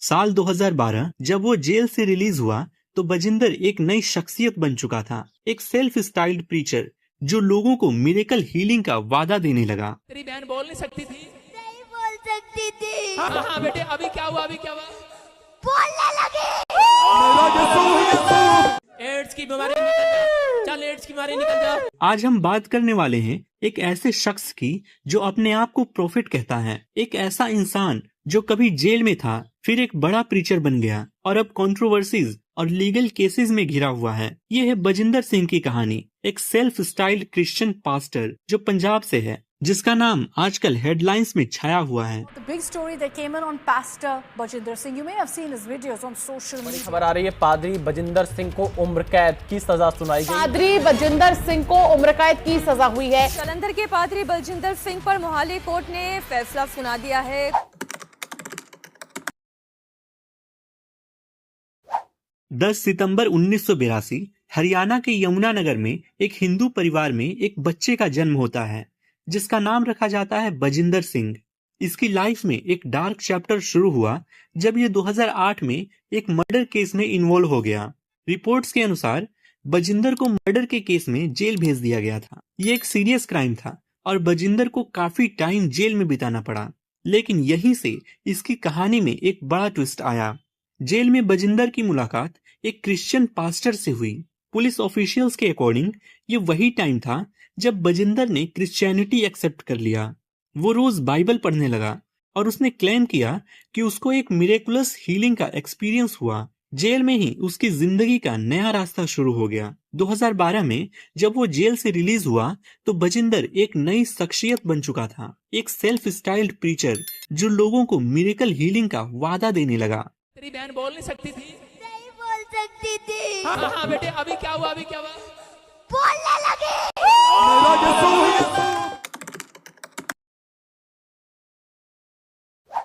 साल 2012 जब वो जेल से रिलीज हुआ तो बजिंदर एक नई शख्सियत बन चुका था, एक सेल्फ स्टाइल्ड प्रीचर जो लोगों को मिरेकल हीलिंग का वादा देने लगा। तेरी बहन बोल नहीं सकती थी? नहीं बोल सकती थी। हाँ हाँ बेटे, अभी क्या हुआ? बोलने लगी। एड्स की बीमारी निकल जा, चल एड्स की बीमारी निकल जा। आज हम बात करने वाले हैं एक ऐसे शख्स की जो अपने आप को प्रोफेट कहता है, एक ऐसा इंसान जो कभी जेल में था, फिर एक बड़ा प्रीचर बन गया और अब कंट्रोवर्सीज और लीगल केसेस में घिरा हुआ है। ये है बजिंदर सिंह की कहानी, एक सेल्फ स्टाइल्ड क्रिश्चियन पास्टर जो पंजाब से है, जिसका नाम आजकल हेडलाइंस में छाया हुआ है। The big story that came in on Pastor Bajinder Singh. You may have seen his videos on social media. खबर आ रही है, पादरी बजिंदर सिंह को उम्र कैद की सजा सुनाई गई। पादरी बजिंदर सिंह को उम्र कैद की सजा हुई है। जालंधर के पादरी बलजिंदर सिंह पर मोहाली कोर्ट ने फैसला सुना दिया है। 10 सितंबर 1982 हरियाणा के यमुनानगर में एक हिंदू परिवार में एक बच्चे का जन्म होता है जिसका नाम रखा जाता है बजिंदर सिंह। इसकी लाइफ में एक डार्क चैप्टर शुरू हुआ जब ये 2008 में एक मर्डर केस में इन्वॉल्व हो गया। रिपोर्ट्स के अनुसार बजिंदर को मर्डर के केस में जेल भेज दिया गया था। ये एक सीरियस क्राइम था और बजिंदर को काफी टाइम जेल में बिताना पड़ा, लेकिन यहीं से इसकी कहानी में एक बड़ा ट्विस्ट आया। जेल में बजिंदर की मुलाकात एक क्रिश्चियन पास्टर से हुई। पुलिस ऑफिशियल्स के अकॉर्डिंग ये वही टाइम था जब बजिंदर ने क्रिश्चियनिटी एक्सेप्ट कर लिया। वो रोज बाइबल पढ़ने लगा और उसने क्लेम किया कि उसको एक मिरेकुलस हीलिंग का एक्सपीरियंस हुआ। जेल में ही उसकी जिंदगी का नया रास्ता शुरू हो गया। 2012 में जब वो जेल से रिलीज हुआ तो बजिंदर एक नई शख्सियत बन चुका था, एक सेल्फ स्टाइल्ड प्रीचर जो लोगों को मिरेकल हीलिंग का वादा देने लगा। तेरी बहन बोल नहीं सकती थी? नहीं बोल सकती थी। हाँ हाँ बेटे, अभी क्या हुआ? बोलने लगी।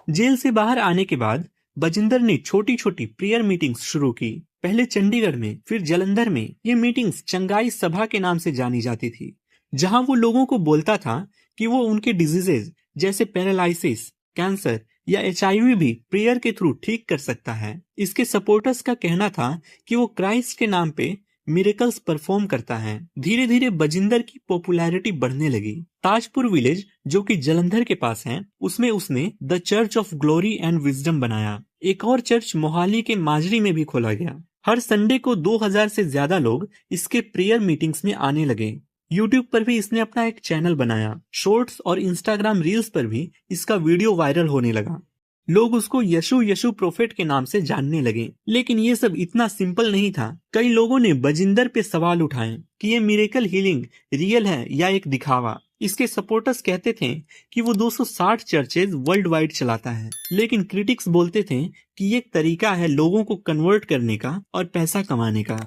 जेल से बाहर आने के बाद बजिंदर ने छोटी छोटी प्रेयर मीटिंग्स शुरू की। पहले चंडीगढ़ में, फिर जालंधर में। ये मीटिंग्स चंगाई सभा के नाम से जानी जाती थी, जहां वो लोगों को बोलता था कि वो उनके डिजीजेज जैसे पैरालिसिस, कैंसर या HIV भी प्रेयर के थ्रू ठीक कर सकता है। इसके सपोर्टर्स का कहना था कि वो क्राइस्ट के नाम पे मिरेकल्स परफॉर्म करता है। धीरे धीरे बजिंदर की पॉपुलैरिटी बढ़ने लगी। ताजपुर विलेज जो कि जालंधर के पास है, उसमें उसने the church of glory and wisdom बनाया। एक और चर्च मोहाली के माजरी में भी खोला गया। हर संडे को 2000 से ज्यादा लोग इसके प्रेयर मीटिंग्स में आने लगे। यूट्यूब पर भी इसने अपना एक चैनल बनाया। शॉर्ट्स और इंस्टाग्राम रील्स पर भी इसका वीडियो वायरल होने लगा। लोग उसको यशु प्रोफेट के नाम से जानने लगे। लेकिन ये सब इतना सिंपल नहीं था। कई लोगों ने बजिंदर पे सवाल उठाए कि ये मिरेकल हीलिंग रियल है या एक दिखावा। इसके सपोर्टर्स कहते थे कि वो 260 चर्चेज वर्ल्ड वाइड चलाता है, लेकिन क्रिटिक्स बोलते थे कि ये एक तरीका है लोगों को कन्वर्ट करने का और पैसा कमाने का।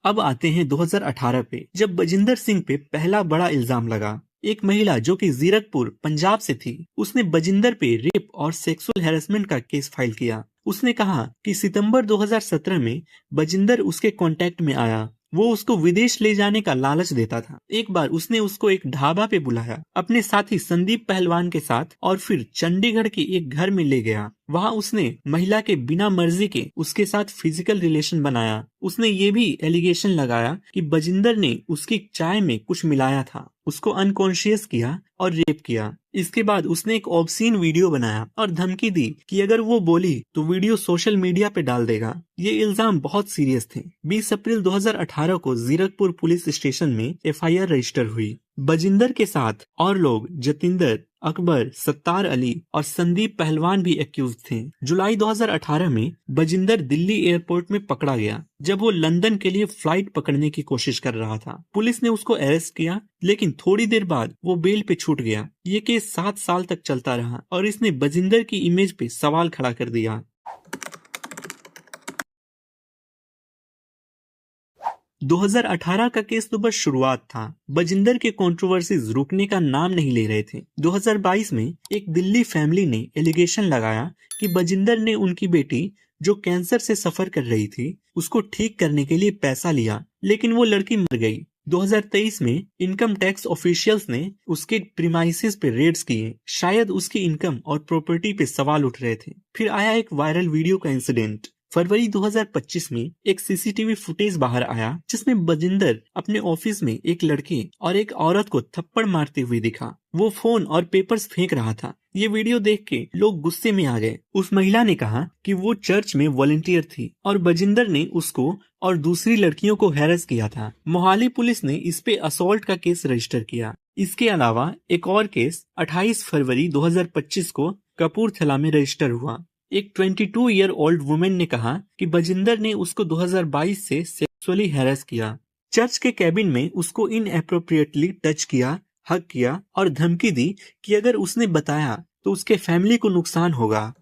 अब आते हैं 2018 पे, जब बजिंदर सिंह पे पहला बड़ा इल्जाम लगा। एक महिला जो कि जीरकपुर पंजाब से थी, उसने बजिंदर पे रेप और सेक्सुअल हैरेसमेंट का केस फाइल किया। उसने कहा कि सितंबर 2017 में बजिंदर उसके कांटेक्ट में आया। वो उसको विदेश ले जाने का लालच देता था। एक बार उसने उसको एक ढाबा पे बुलाया अपने साथी संदीप पहलवान के साथ और फिर चंडीगढ़ के एक घर में ले गया। वहाँ उसने महिला के बिना मर्जी के उसके साथ फिजिकल रिलेशन बनाया। उसने ये भी एलिगेशन लगाया कि बजिंदर ने उसकी चाय में कुछ मिलाया था, उसको अनकॉन्शियस किया और रेप किया। इसके बाद उसने एक ऑब्सीन वीडियो बनाया और धमकी दी कि अगर वो बोली तो वीडियो सोशल मीडिया पे डाल देगा। ये इल्जाम बहुत सीरियस थे। 20 अप्रैल 2018 को जीरकपुर पुलिस स्टेशन में FIR रजिस्टर हुई। बजिंदर के साथ और लोग जतिंदर, अकबर, सत्तार अली और संदीप पहलवान भी एक्यूज थे। जुलाई 2018 में बजिंदर दिल्ली एयरपोर्ट में पकड़ा गया जब वो लंदन के लिए फ्लाइट पकड़ने की कोशिश कर रहा था। पुलिस ने उसको अरेस्ट किया, लेकिन थोड़ी देर बाद वो बेल पे छूट गया। ये केस 7 साल तक चलता रहा और इसने बजिंदर की इमेज पे सवाल खड़ा कर दिया। 2018 का केस तो बस शुरुआत था। बजिंदर के कंट्रोवर्सीज रुकने का नाम नहीं ले रहे थे। 2022 में एक दिल्ली फैमिली ने एलिगेशन लगाया कि बजिंदर ने उनकी बेटी जो कैंसर से सफर कर रही थी उसको ठीक करने के लिए पैसा लिया, लेकिन वो लड़की मर गई। 2023 में इनकम टैक्स ऑफिशियल्स ने उसके प्रीमाइसेस पे रेड्स किए। शायद उसकी इनकम और प्रॉपर्टी पे सवाल उठ रहे थे। फिर आया एक वायरल वीडियो का इंसिडेंट। फरवरी 2025 में एक सीसीटीवी फुटेज बाहर आया जिसमें बजिंदर अपने ऑफिस में एक लड़के और एक औरत को थप्पड़ मारते हुए दिखा। वो फोन और पेपर्स फेंक रहा था। ये वीडियो देख के लोग गुस्से में आ गए। उस महिला ने कहा कि वो चर्च में वॉलंटियर थी और बजिंदर ने उसको और दूसरी लड़कियों को हैरेस किया था। मोहाली पुलिस ने इस पे असॉल्ट का केस रजिस्टर किया। इसके अलावा एक और केस 28 फरवरी 2025 को कपूरथला में रजिस्टर हुआ। एक 22 ईयर ओल्ड वुमेन ने कहा कि बजिंदर ने उसको 2022 से सेक्सुअली हैरेस किया। चर्च के कैबिन में उसको इनएप्रोप्रिएटली टच किया, हक किया और धमकी दी कि अगर उसने बताया तो उसके फैमिली को नुकसान होगा।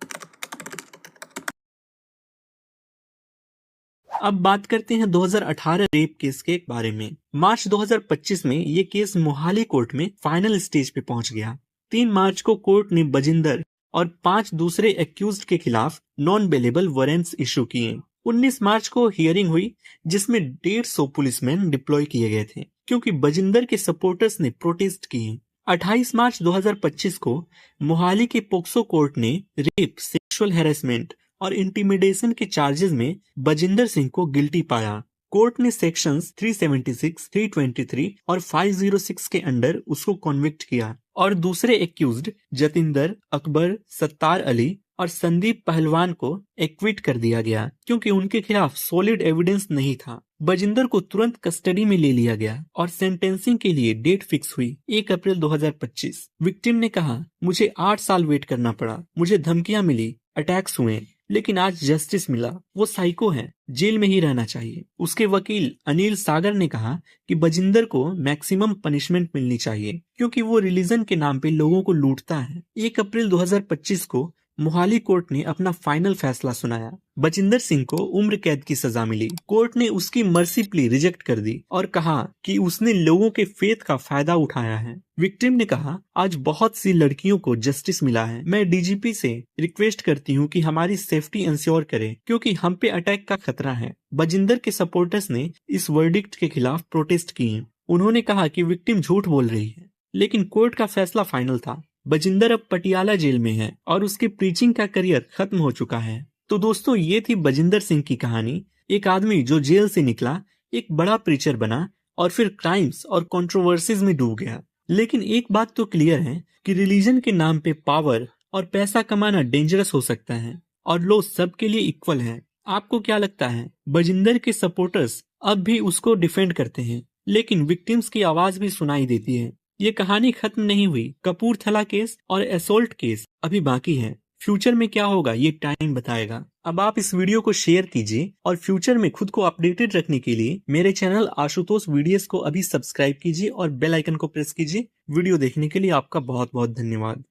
अब बात करते हैं 2018 रेप केस के बारे में। मार्च 2025 में ये केस मोहाली कोर्ट में फाइनल स्टेज पे पहुंच गया। 3 मार्च को कोर्ट ने बजिंदर और 5 दूसरे एक्यूज्ड के खिलाफ नॉन बेलेबल वारंट्स इशू किए। 19 मार्च को हियरिंग हुई जिसमें 150 पुलिसमैन डिप्लॉय किए गए थे क्योंकि बजिंदर के सपोर्टर्स ने प्रोटेस्ट किए। 28 मार्च 2025 को मोहाली के पोक्सो कोर्ट ने रेप, सेक्सुअल हैरेसमेंट और इंटिमिडेशन के चार्जेस में बजिंदर सिंह को गिल्टी पाया। कोर्ट ने सेक्शंस 376, 323 और 506 के अंडर उसको कॉन्विक्ट किया और दूसरे एक्यूज्ड जतिंदर, अकबर, सत्तार अली और संदीप पहलवान को एक्विट कर दिया गया क्योंकि उनके खिलाफ सॉलिड एविडेंस नहीं था। बजिंदर को तुरंत कस्टडी में ले लिया गया और सेंटेंसिंग के लिए डेट फिक्स हुई 1 अप्रैल 2025। विक्टिम ने कहा, मुझे 8 साल वेट करना पड़ा, मुझे धमकियां मिली, अटैक्स हुए, लेकिन आज जस्टिस मिला। वो साइको है, जेल में ही रहना चाहिए। उसके वकील अनिल सागर ने कहा कि बजिंदर को मैक्सिमम पनिशमेंट मिलनी चाहिए क्योंकि वो रिलीजन के नाम पे लोगों को लूटता है। 1 अप्रैल 2025 को मोहाली कोर्ट ने अपना फाइनल फैसला सुनाया। बजिंदर सिंह को उम्र कैद की सजा मिली। कोर्ट ने उसकी मर्सी प्ली रिजेक्ट कर दी और कहा कि उसने लोगों के फेथ का फायदा उठाया है। विक्टिम ने कहा, आज बहुत सी लड़कियों को जस्टिस मिला है। मैं डीजीपी से रिक्वेस्ट करती हूँ कि हमारी सेफ्टी इंश्योर करे क्योंकि हम पे अटैक का खतरा है। बजिंदर के सपोर्टर्स ने इस वर्डिक्ट के खिलाफ प्रोटेस्ट किए। उन्होंने कहा कि विक्टिम झूठ बोल रही है, लेकिन कोर्ट का फैसला फाइनल था। बजिंदर अब पटियाला जेल में है और उसके प्रीचिंग का करियर खत्म हो चुका है। तो दोस्तों, ये थी बजिंदर सिंह की कहानी। एक आदमी जो जेल से निकला, एक बड़ा प्रीचर बना और फिर क्राइम्स और कंट्रोवर्सीज में डूब गया। लेकिन एक बात तो क्लियर है कि रिलीजन के नाम पे पावर और पैसा कमाना डेंजरस हो सकता है और लोग सबके लिए इक्वल है। आपको क्या लगता है? बजिंदर के सपोर्टर्स अब भी उसको डिफेंड करते हैं, लेकिन विक्टिम्स की आवाज भी सुनाई देती है। ये कहानी खत्म नहीं हुई। कपूरथला केस और असॉल्ट केस अभी बाकी है। फ्यूचर में क्या होगा ये टाइम बताएगा। अब आप इस वीडियो को शेयर कीजिए और फ्यूचर में खुद को अपडेटेड रखने के लिए मेरे चैनल आशुतोष वीडियोस को अभी सब्सक्राइब कीजिए और बेल आइकन को प्रेस कीजिए। वीडियो देखने के लिए आपका बहुत बहुत धन्यवाद।